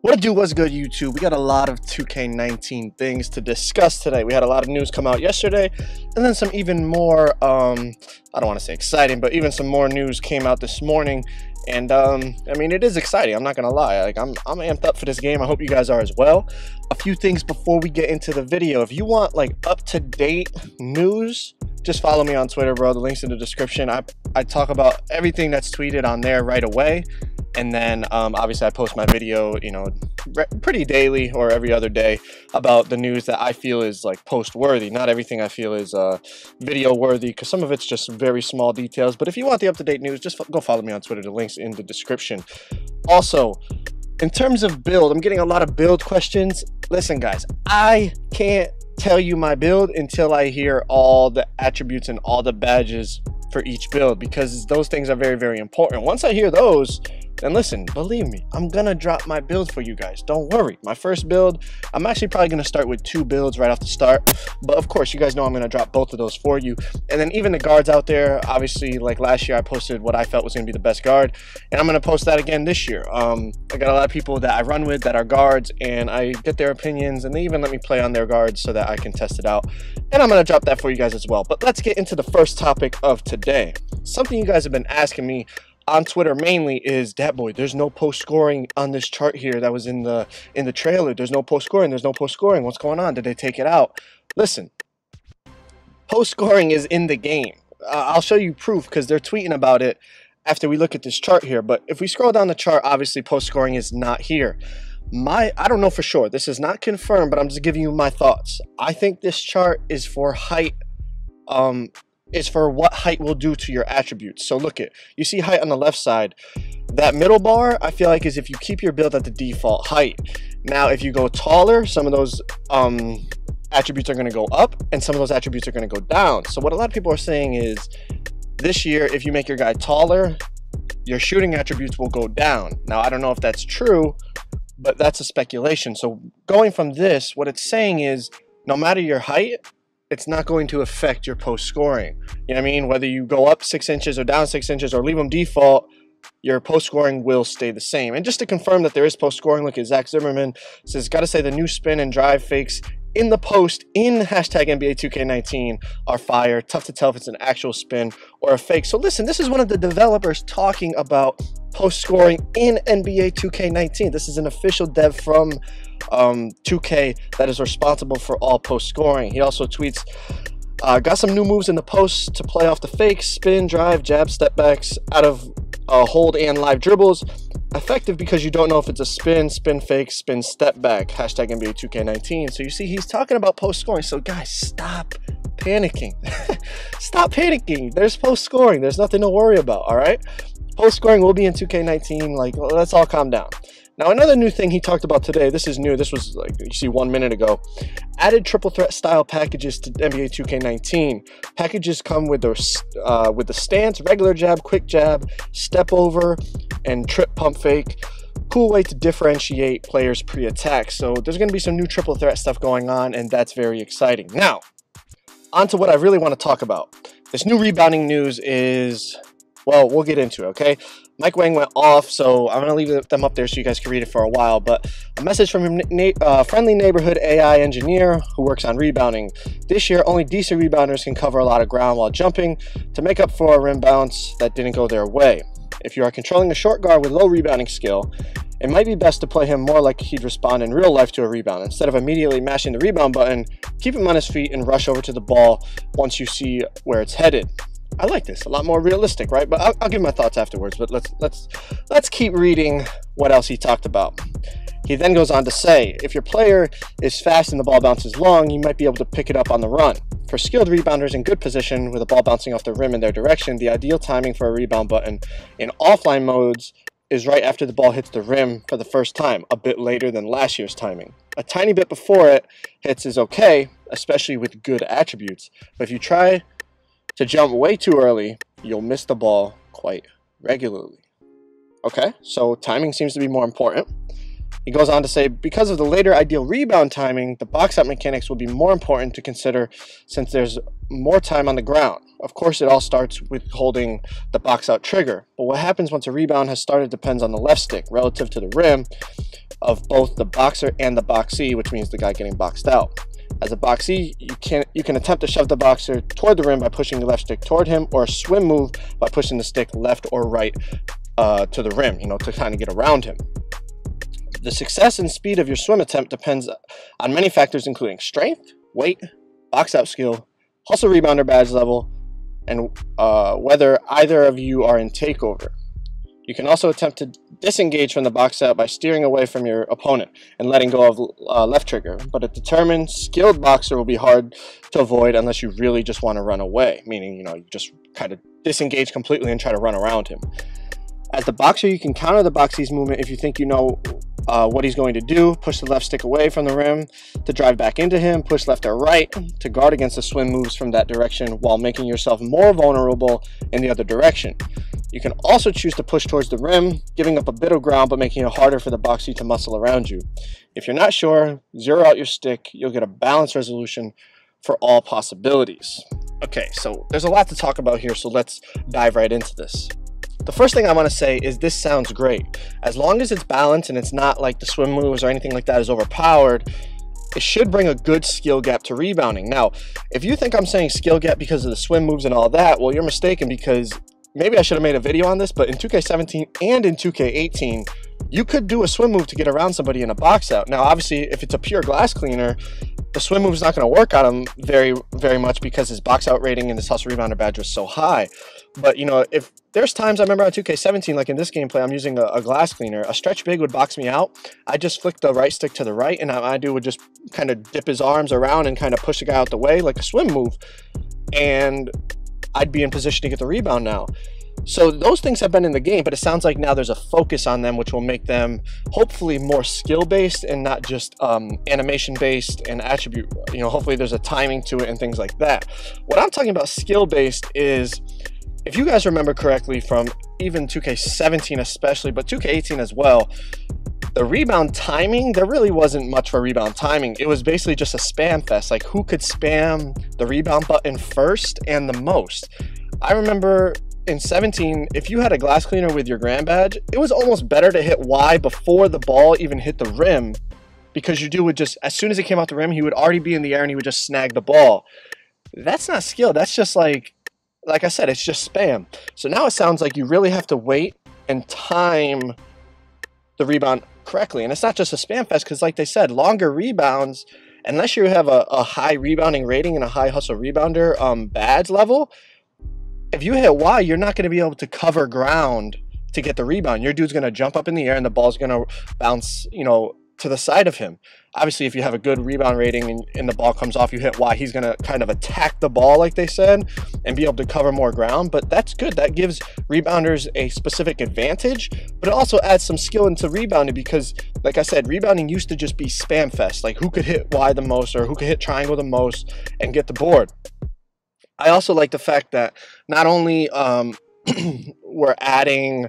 What to do, what's good, YouTube? We got a lot of 2K19 things to discuss today. We had a lot of news come out yesterday, and then some even more, I don't want to say exciting, but even some more news came out this morning. And I mean, it is exciting, I'm not gonna lie. Like, I'm amped up for this game. I hope you guys are as well. A few things before we get into the video. If you want like up-to-date news, just follow me on Twitter, bro. The link's in the description. I talk about everything that's tweeted on there right away. And then obviously I post my video, you know, pretty daily or every other day about the news that I feel is like post worthy. Not everything I feel is video worthy, because some of it's just very small details. But if you want the up-to-date news, just go follow me on Twitter. The link's in the description. Also, in terms of build, I'm getting a lot of build questions. Listen, guys, I can't tell you my build until I hear all the attributes and all the badges for each build, because those things are very, very important. Once I hear those, then listen, believe me, I'm gonna drop my build for you guys. Don't worry. My first build, I'm actually probably gonna start with 2 builds right off the start. But of course, you guys know I'm gonna drop both of those for you. And then even the guards out there, obviously, like last year, I posted what I felt was gonna be the best guard, and I'm gonna post that again this year. I got a lot of people that I run with that are guards, and I get their opinions, and they even let me play on their guards so that I can test it out. And I'm gonna drop that for you guys as well. But let's get into the first topic of today. Something you guys have been asking me on Twitter mainly is, that boy, there's no post scoring on this chart here that was in the trailer. There's no post scoring. There's no post scoring. What's going on? Did they take it out? Listen, post scoring is in the game. I'll show you proof, because they're tweeting about it after we look at this chart here. But if we scroll down the chart, obviously post scoring is not here. I don't know for sure. This is not confirmed, but I'm just giving you my thoughts. I think this chart is for height. Is for what height will do to your attributes. So look at, you see height on the left side. That middle bar, I feel like, is if you keep your build at the default height. Now, if you go taller, some of those attributes are going to go up, and some of those attributes are going to go down. So what a lot of people are saying is, this year, if you make your guy taller, your shooting attributes will go down. Now, I don't know if that's true, but that's a speculation. So going from this, what it's saying is, no matter your height, it's not going to affect your post scoring. You know what I mean? Whether you go up 6 inches or down 6 inches or leave them default, your post scoring will stay the same. And just to confirm that there is post scoring, look at Zach Zimmerman says, gotta say the new spin and drive fakes in the post in hashtag NBA 2K19 are fire. Tough to tell if it's an actual spin or a fake. So listen, this is one of the developers talking about post scoring in NBA 2K19. This is an official dev from 2K that is responsible for all post scoring. He also tweets, got some new moves in the post to play off the fakes, spin, drive, jab, step backs out of hold and live dribbles. Effective because you don't know if it's a spin, spin fake, spin step back. Hashtag NBA 2K19. So you see, he's talking about post scoring. So guys, stop panicking. Stop panicking. There's post scoring. There's nothing to worry about. All right. Post scoring will be in 2K19. Like, let's all calm down. Now, another new thing he talked about today, this is new, this was like, you see, 1 minute ago, added triple threat style packages to NBA 2K19. Packages come with the stance, regular jab, quick jab, step over, and trip pump fake. Cool way to differentiate players pre-attack. So there's going to be some new triple threat stuff going on, and that's very exciting. Now, on to what I really want to talk about. This new rebounding news is, well, we'll get into it, okay? Mike Wang went off, so I'm going to leave them up there so you guys can read it for a while. But a message from a friendly neighborhood AI engineer who works on rebounding. This year, only decent rebounders can cover a lot of ground while jumping to make up for a rim bounce that didn't go their way. If you are controlling a short guard with low rebounding skill, it might be best to play him more like he'd respond in real life to a rebound. Instead of immediately mashing the rebound button, keep him on his feet and rush over to the ball once you see where it's headed. I like this, a lot more realistic, right? But I'll give my thoughts afterwards. But let's keep reading what else he talked about. He then goes on to say, if your player is fast and the ball bounces long, you might be able to pick it up on the run. For skilled rebounders in good position with a ball bouncing off the rim in their direction, the ideal timing for a rebound button in offline modes is right after the ball hits the rim for the first time, a bit later than last year's timing. A tiny bit before it hits is okay, especially with good attributes. But if you try to jump way too early, you'll miss the ball quite regularly. Okay, so timing seems to be more important. He goes on to say, because of the later ideal rebound timing, the box out mechanics will be more important to consider since there's more time on the ground. Of course, it all starts with holding the box out trigger, but what happens once a rebound has started depends on the left stick relative to the rim of both the boxer and the boxee, which means the guy getting boxed out. As a boxee, you can attempt to shove the boxer toward the rim by pushing the left stick toward him, or a swim move by pushing the stick left or right to the rim, to kind of get around him. The success and speed of your swim attempt depends on many factors, including strength, weight, box out skill, hustle rebounder badge level, and whether either of you are in takeover. You can also attempt to disengage from the box out by steering away from your opponent and letting go of left trigger, but a determined, skilled boxer will be hard to avoid unless you really just want to run away, meaning, you just kind of disengage completely and try to run around him. As the boxer, you can counter the boxee's movement if you think you know what he's going to do. Push the left stick away from the rim to drive back into him, push left or right to guard against the swim moves from that direction while making yourself more vulnerable in the other direction. You can also choose to push towards the rim, giving up a bit of ground but making it harder for the boxee to muscle around you. If you're not sure, zero out your stick. You'll get a balanced resolution for all possibilities. Okay, so there's a lot to talk about here, so let's dive right into this. The first thing I want to say is this sounds great. As long as it's balanced and it's not like the swim moves or anything like that is overpowered, it should bring a good skill gap to rebounding. Now, if you think I'm saying skill gap because of the swim moves and all that, well, you're mistaken, because maybe I should have made a video on this, but in 2K17 and in 2K18, you could do a swim move to get around somebody in a box out. Now, obviously, if it's a pure glass cleaner, the swim move is not going to work on him very much because his box out rating and his hustle rebounder badge was so high. But, if there's times I remember on 2K17, like in this gameplay, I'm using a glass cleaner. A stretch big would box me out. I just flick the right stick to the right, and I would just kind of dip his arms around and kind of push the guy out the way like a swim move. And I'd be in position to get the rebound now. So those things have been in the game, but it sounds like now there's a focus on them, which will make them hopefully more skill-based and not just animation-based and attribute. Hopefully there's a timing to it and things like that. What I'm talking about skill-based is, if you guys remember correctly from even 2K17 especially, but 2K18 as well, the rebound timing, there really wasn't much for rebound timing. It was basically just a spam fest, like who could spam the rebound button first and the most. I remember in 17, if you had a glass cleaner with your grand badge, it was almost better to hit Y before the ball even hit the rim, because your dude would just, as soon as it came off the rim, he would already be in the air and he would just snag the ball. That's not skill. That's just like I said, it's just spam. So now it sounds like you really have to wait and time the rebound correctly. And it's not just a spam fest, because like they said, longer rebounds, unless you have a high rebounding rating and a high hustle rebounder badge level, if you hit Y, you're not going to be able to cover ground to get the rebound. Your dude's going to jump up in the air and the ball's going to bounce, to the side of him. Obviously, if you have a good rebound rating and the ball comes off, you hit Y, he's going to kind of attack the ball, like they said, and be able to cover more ground. But that's good. That gives rebounders a specific advantage, but it also adds some skill into rebounding, because, like I said, rebounding used to just be spam fest, like who could hit Y the most or who could hit triangle the most and get the board. I also like the fact that not only we're adding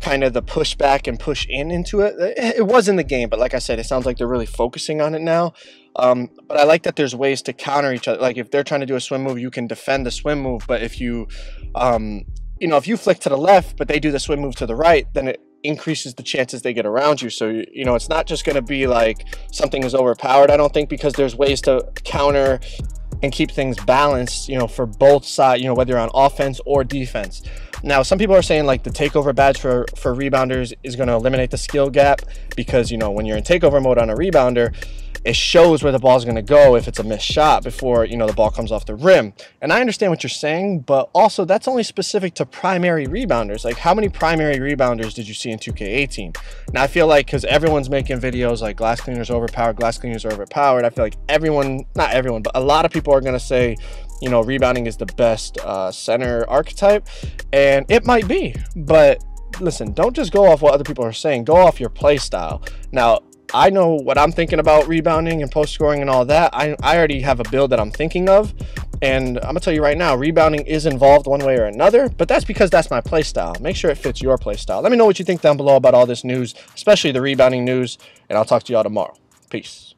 kind of the push back and push in into it. It was in the game, but like I said, it sounds like they're really focusing on it now. But I like that there's ways to counter each other. Like if they're trying to do a swim move, you can defend the swim move. But if you, if you flick to the left, but they do the swim move to the right, then it increases the chances they get around you. So, it's not just going to be like something is overpowered, I don't think, because there's ways to counter and keep things balanced, for both sides, whether you're on offense or defense. Now, some people are saying like the takeover badge for rebounders is going to eliminate the skill gap, because, when you're in takeover mode on a rebounder, it shows where the ball is going to go if it's a missed shot before, the ball comes off the rim. And I understand what you're saying, but also that's only specific to primary rebounders. Like, how many primary rebounders did you see in 2K18? Now, I feel like because everyone's making videos like glass cleaners are overpowered, I feel like not everyone, but a lot of people are going to say, rebounding is the best center archetype, and it might be. But listen, don't just go off what other people are saying. Go off your play style. Now, I know what I'm thinking about rebounding and post scoring and all that. I already have a build that I'm thinking of, And I'm going to tell you right now, rebounding is involved one way or another, but that's because that's my play style. Make sure it fits your play style. Let me know what you think down below about all this news, especially the rebounding news, and I'll talk to y'all tomorrow. Peace.